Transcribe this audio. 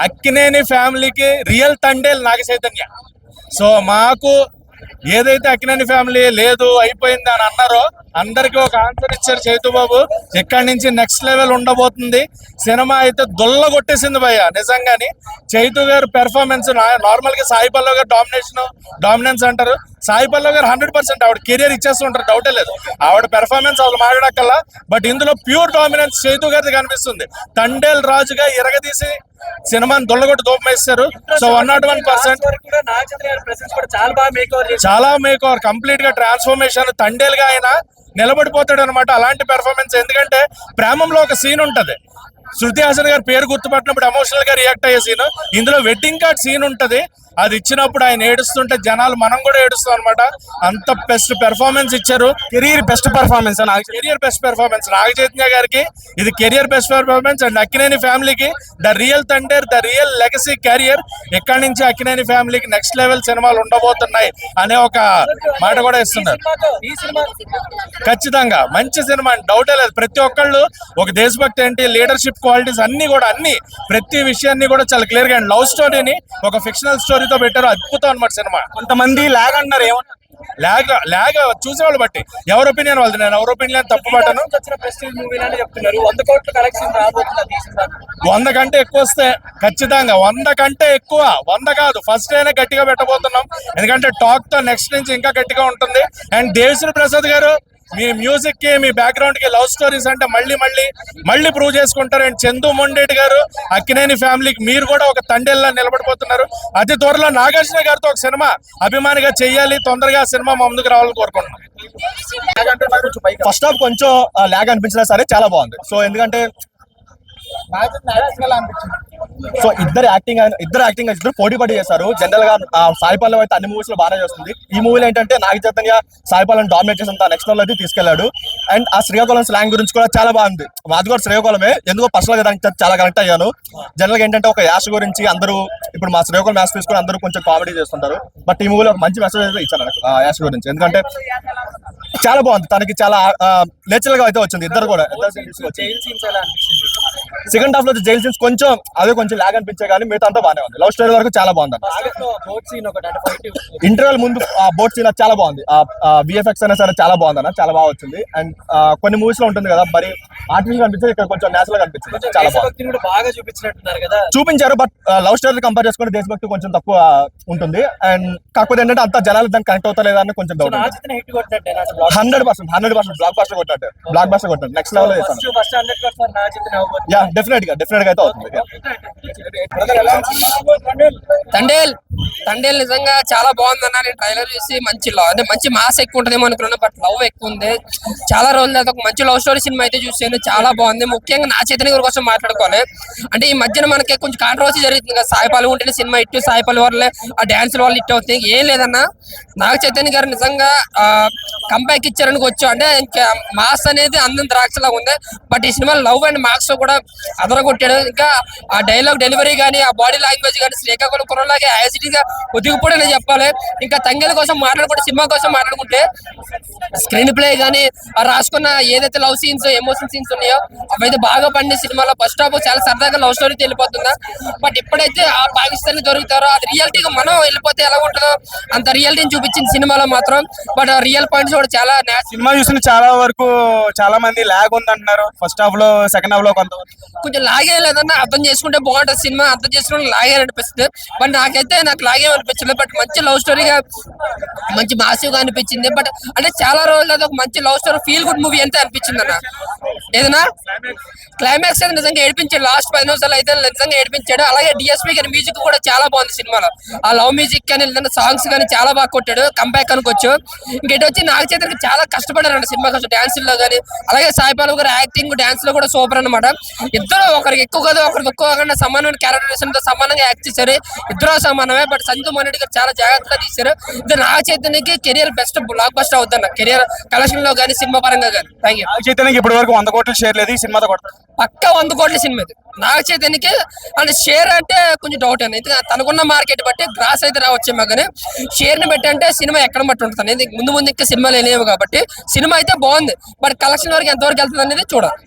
అక్కినేని ఫ్యామిలీకి real Thandel Naga Chaitanya. So మాకు ఏదైతే అక్కినేని ఫ్యామిలీ లేదు అయిపోయింది అని అన్నారో అందరికి ఒక ఆన్సర్ ఇచ్చారు చైతుబాబు. ఇక్కడి నుంచి నెక్స్ట్ లెవెల్ ఉండబోతుంది. సినిమా అయితే దుల్ల కొట్టేసింది భయ్య నిజంగాని. చైతు గారు పెర్ఫార్మెన్స్ నార్మల్ గా సాయి పల్లవి గారు డామినెన్స్ అంటారు. సాయి పల్లవి గారు 100% ఆవిడ కెరియర్ ఇచ్చేస్తుంటారు, డౌటే లేదు. ఆవిడ పెర్ఫార్మెన్స్ అసలు మాట్లాడకల్లా. బట్ ఇందులో ప్యూర్ డామినెన్స్ చైతు గారిది కనిపిస్తుంది. తండేల్ రాజుగా ఇరగదీసి సినిమాని దొల్లగొట్టి దూపమేస్తారు. సో 101% చాలా మేక్ ఓవర్, కంప్లీట్ గా ట్రాన్స్ఫర్మేషన్. తండేల్ గా ఆయన నిలబడిపోతాడు అనమాట అలాంటి పెర్ఫార్మెన్స్. ఎందుకంటే ప్రేమంలో ఒక సీన్ ఉంటది, శృతి హాసన్ గారి పేరు గుర్తుపట్టినప్పుడు ఎమోషనల్ గా రియాక్ట్ అయ్యే సీన్. ఇందులో వెడ్డింగ్ కార్డ్ సీన్ ఉంటది, అది ఇచ్చినప్పుడు ఆయన ఏడుస్తుంటే జనాలు మనం కూడా ఏడుస్తాం అనమాట. అంత బెస్ట్ పెర్ఫార్మెన్స్ ఇచ్చారు. Career best performance Naga Chaitanya గారికి ఇది career best performance. And Akkineni ఫ్యామిలీకి the real Thandel, the real legacy carrier. ఎక్కడి నుంచి అక్కినేని ఫ్యామిలీకి నెక్స్ట్ లెవెల్ సినిమాలు ఉండబోతున్నాయి అనే ఒక మాట కూడా ఇస్తున్నారు. ఖచ్చితంగా మంచి సినిమా అని డౌటే లేదు. ప్రతి ఒక్కళ్ళు ఒక దేశభక్తి ఏంటి, లీడర్షిప్ క్వాలిటీస్ అన్ని ప్రతి విషయాన్ని కూడా చాలా క్లియర్ గా. అండ్ లవ్ స్టోరీని ఒక ఫిక్షనల్ స్టోరీతో పెట్టారు, అద్భుతం అనమాట సినిమా. కొంతమంది లాగ్ అంటారు, ఏమన్నా లాగ్ చూసేవాళ్ళు బట్టి ఎవరి ఒపీనియన్ వాళ్ళది. నేను ఎవరి ఒపీనియన్ తప్పు పట్టను. 100 కంటే ఎక్కువ వస్తే ఖచ్చితంగా 100 కంటే ఎక్కువ, 100 కాదు, ఫస్ట్ అయినా గట్టిగా పెట్టబోతున్నాం. ఎందుకంటే టాక్ తో నెక్స్ట్ నుంచి ఇంకా గట్టిగా ఉంటుంది. అండ్ దేవిశ్రీ ప్రసాద్ గారు మీ మ్యూజిక్ కి, మీ బ్యాక్గ్రౌండ్ కి లవ్ స్టోరీస్ అంటే మళ్ళీ ప్రూవ్ చేసుకుంటారు. అండ్ చందు మొండేటి గారు అక్కినేని ఫ్యామిలీకి మీరు కూడా ఒక తండేల్లా నిలబడిపోతున్నారు. అతి త్వరలో నాగార్జున గారితో ఒక సినిమా అభిమానిగా చెయ్యాలి, తొందరగా సినిమా మా ముందుకు రావాలని కోరుకుంటున్నాం. ఫస్ట్ హాఫ్ కొంచెం లాగ్ అనిపించినా సరే చాలా బాగుంది. సో ఎందుకంటే ఇద్దరు యాక్టింగ్ పోటీ పడి చేశారు. జనరల్ గా సాయి పల్లవి అయితే అన్ని మూవీస్ లో బాగా చేస్తుంది. ఈ మూవీలో ఏంటంటే నాగ చైతన్య సాయి పల్లవిని డామినేట్ చేసి నెక్స్ట్ లెవెల్ అయితే తీసుకెళ్లాడు. అండ్ ఆ శ్రీకాకుళం స్లాంగ్ గురించి కూడా చాలా బాగుంది. మాది కూడా శ్రీకాకుళమే, ఎందుకో పర్సనల్ గా దానికి చాలా కనెక్ట్ అయ్యాను. జనరల్ గా ఏంటంటే ఒక యాష గురించి అందరూ ఇప్పుడు మా శ్రీకాకుళం యాష తీసుకుని అందరూ కొంచెం కామెడీ చేస్తుంటారు. బట్ ఈ మూవీలో ఒక మంచి మెసేజ్ అయితే ఇచ్చారు యాష గురించి. ఎందుకంటే చాలా బాగుంది, తనకి చాలా నేచురల్ గా అయితే వచ్చింది. ఇద్దరు కూడా సెకండ్ హాఫ్ లో జైల్ సీన్స్ కొంచెం లాగ్ అనిపించే కానీ మిగతా అంతా బాగానే ఉంది. లవ్ స్టోరీ వరకు చాలా బాగుంది. ఇంటర్వెల్ ముందు బోట్ సీన్ చాలా బాగుంది. విఎఫ్ఎక్స్ అయినా సరే చాలా బాగుంది అన్న, చాలా బాగా వచ్చింది. అండ్ కొన్ని మూవీస్ లో ఉంటుంది కదా మరి ఆర్టిఫిషియల్ అనిపించింది, ఇక్కడ కొంచెం నేచురల్ గా అనిపించింది. చాలా బాగా చూపించారు. బట్ లవ్ స్టోరీ కంపేర్ చేసుకుంటే దేశభక్తి కొంచెం తక్కువ ఉంటుంది. అండ్ కాకపోతే ఏంటంటే అంత జనాలు దానికి కనెక్ట్ అవుతా లేదా అని కొంచెం డౌట్. 100% బ్లాక్ బస్టర్ కొట్టాడు. నెక్స్ట్ లెవెల్ చేస్తాను. డెఫినెట్ గా అయితే అవుతుంది. తండేల్ నిజంగా చాలా బాగుంది అన్న. నేను ట్రైలర్ చూసి మంచి మాస్ ఎక్కువ ఉంటుందేమో అనుకున్నాను, బట్ లవ్ ఎక్కువ ఉంది. చాలా రోజుల తర్వాత ఒక మంచి లవ్ స్టోరీ సినిమా అయితే చూసాను, చాలా బాగుంది. ముఖ్యంగా నా చైతన్య గారి కోసం మాట్లాడుకోవాలి అంటే ఈ మధ్యన మనకి కొంచెం కాంట్రవర్సీ జరుగుతుంది కదా. సాయి పల్లవి ఉంటేనే సినిమా ఇట్టు, సాయి పల్లవి వల్లే ఆ డాన్స్ వల్ల ఇట్ అవుతుంది. ఏం లేదన్నా, నాగ చైతన్య గారు నిజంగా కంబ్యాక్ ఇచ్చారనుకోవచ్చు. అంటే ఇంకా మాస్ అనేది అందం ద్రాక్షలాగా ఉంది. బట్ ఈ సినిమా లవ్ అండ్ మార్క్స్ కూడా అదరగొట్టాడు. ఇంకా ఆ డైలాగ్ డెలివరీ కానీ, ఆ బాడీ లాంగ్వేజ్ కానీ శ్రీకాకుళం కుర్రలాగే యాసిటీగా ఒదిగిపోడని చెప్పాలి. ఇంకా తంగెల కోసం మాట్లాడుకుంటే, సినిమా కోసం మాట్లాడుకుంటే స్క్రీన్ ప్లే కానీ రాసుకున్న ఏదైతే లవ్ సీన్స్, ఎమోషన్ సీన్స్ ఉన్నాయో అవైతే బాగా పండి సినిమాలో. ఫస్ట్ హాఫ్ చాలా సరదాగా లవ్ స్టోరీ వెళ్ళిపోతుందా. బట్ ఎప్పుడైతే ఆ పాకిస్తాన్ దొరుకుతారో అది రియాలిటీగా మనం వెళ్ళిపోతే ఎలా ఉంటుందో అంత రియాలిటీని చూపించింది సినిమాలో మాత్రం. బట్ రియల్ పాయింట్స్ కూడా చాలా. సినిమా చూసిన చాలా వరకు చాలా మంది లాగ్ ఉంది అంటున్నారు ఫస్ట్ హాఫ్ లో, సెకండ్ హాఫ్ లో కొంచెం లాగే లేదన్నా. అర్థం చేసుకుంటే బాగుంటుంది సినిమా, అర్థం చేసుకుంటే లాగే అనిపిస్తుంది. బట్ నాకు లాగే అనిపించలేదు. బట్ మంచి లవ్ స్టోరీగా మంచి మాసివ్గా అనిపించింది. బట్ అంటే చాలా రోజులు ఒక మంచి love story feel good movie అంతే అనిపించింది అన్న. ఏదన్నా క్లైమాక్స్ అయితే నిజంగా ఏడిపించాడు. లాస్ట్ 10 నిమిషాలు అయితే నిజంగా ఏడిపించాడు. అలాగే డిఎస్పీ గారి మ్యూజిక్ కూడా చాలా బాగుంది సినిమాలో. ఆ లవ్ మ్యూజిక్ కానీ లేదంటే సాంగ్స్ కానీ చాలా బాగా కొట్టాడు. కంబ్యాక్ అనుకోవచ్చు. ఇంకేటి వచ్చి నాగ చైతన్య చాలా కష్టపడారు సినిమా కోసం, డాన్సుల్లో కానీ. అలాగే సాయి పల్లవి గారు యాక్టింగ్, డాన్స్ లో కూడా సూపర్ అనమాట. ఇద్దరు ఒకరికి ఎక్కువ కదా ఒకరికి తక్కువ కాకుండా సమానమైన క్యారెక్టరేషన్ తో సమానంగా యాక్ట్ చేశారు. ఇద్దరు సమానమే. బట్ సంతు మొన్నటి గారు చాలా జాగ్రత్తగా తీశారు. ఇది నాగ చైతన్యకి కెరియర్ బెస్ట్ బ్లాక్ బస్టర్ అవుతున్న కెరియర్ కలెక్షన్ లో కానీ, సినిమా పరంగా కానీ. Thank you. చైతన్యకి ఇప్పటి వరకు 100 కోట్లు షేర్ లేదు, ఈ సినిమాతో పక్కా 100 కోట్ల సినిమా ఇది. నాగ చైతన్యకి అంటే షేర్ అంటే కొంచెం డౌట్ అండి. ఎందుకంటే తనకున్న మార్కెట్ బట్టి గ్రాస్ అయితే రావచ్చేమో కానీ షేర్ ని బట్టి అంటే సినిమా ఎక్కడ బట్టి ఉంటుంది. ముందు ఇంకా సినిమాలు లేవు కాబట్టి సినిమా అయితే బాగుంది. బట్ కలెక్షన్ వరకు ఎంతవరకు వెళ్తుంది అనేది చూడాలి.